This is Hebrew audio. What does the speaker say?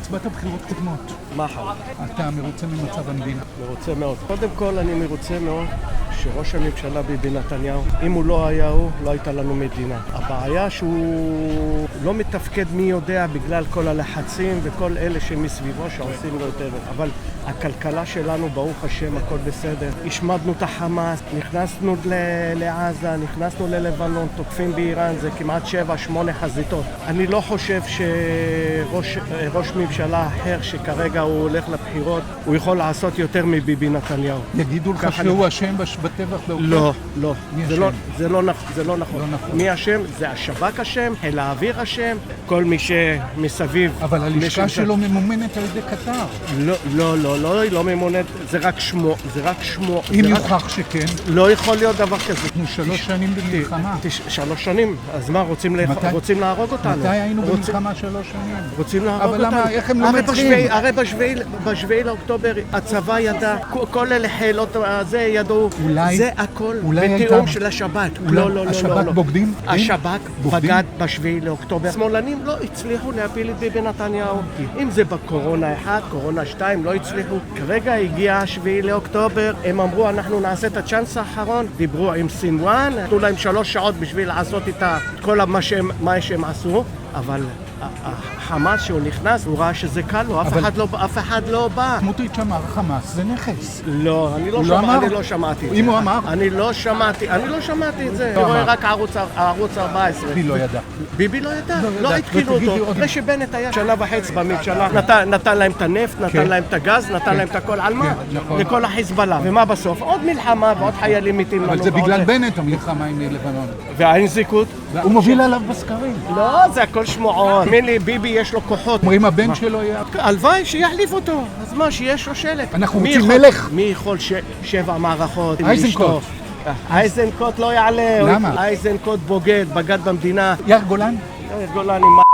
הצבעת בחירות קודמות. מה חל? אתה מרוצה ממצב המדינה? מרוצה מאוד. קודם כל אני מרוצה מאוד שראש הממשלה ביבי נתניהו, אם הוא לא היה הוא, לא הייתה לנו מדינה. הבעיה שהוא לא מתפקד מי יודע בגלל כל הלחצים וכל אלה שמסביבו שעושים לו יותר. אבל הכלכלה שלנו, ברוך השם, הכל בסדר. השמדנו את החמאס, נכנסנו לעזה, נכנסנו ללבנון, תוקפים באיראן, זה כמעט 7-8 חזיתות. אני לא חושב שראש ממשלה אחר שכרגע הוא הולך לבחירות, הוא יכול לעשות יותר מביבי נתניהו. יגידו לך שהוא אשם בטבח באוקטובר? לא, לא. זה לא נכון. נכון. מי אשם? זה השב"כ אשם, חיל האוויר אשם, כל מי שמסביב. אבל הלשכה שלו ממומנת על ידי קטר. לא, היא לא ממומנת, זה רק שמו. אם יוכח שכן? לא יכול להיות דבר כזה. אנחנו 3 שנים במלחמה. 3 שנים, אז מה, רוצים להרוג אותנו? מתי היינו במלחמה 3 שנים? רוצים להרוג אותנו. אבל למה, איך הם לא מצרים? הרי ב7 לאוקטובר הצבא ידע, כל אלה חילות הזה ידעו, זה הכל בתיאום של השב"כ. לא. השב"כ בוגדים? השב"כ בגד ב7 לאוקטובר. שמאלנים לא הצליחו להפיל את ביבי נתניהו. אם זה בקורונה 1, קורונה 2, לא הצליחו. כרגע הגיע 7 לאוקטובר, הם אמרו אנחנו נעשה את הצ'אנס האחרון, דיברו עם סינואן, נתנו להם 3 שעות בשביל לעשות את כל מה שהם עשו, אבל החמאס שהוא נכנס, הוא ראה שזה קל לו, אף אחד לא בא. סמוטריץ' אמר, חמאס זה נכס. לא, אני לא שמעתי את זה. אם הוא אמר? אני לא שמעתי את זה. אני רואה רק ערוץ 14. ביבי לא ידע. לא התקילו אותו. אחרי שבנט היה 1.5 שנה בממשלה, נתן להם את הנפט, נתן להם את הגז, נתן להם את הכל. על מה? לכל החיזבאללה. ומה בסוף? עוד מלחמה ועוד חיילים מתים לנו. אבל זה בגלל בנט המלחמה עם לבנון. והאינזיקות? הוא מוביל עליו בסקרים. לא, זה הכל שמועות. מילי, ביבי יש לו כוחות. אומרים הבן שלו יהיה... הלוואי שיחליף אותו. אז מה, שיש לו שלט. אנחנו רוצים מלך. מי יכול 7 מערכות? אייזנקוט. אייזנקוט לא יעלה. למה? אייזנקוט בוגד במדינה. יאיר גולן? יאיר גולן עם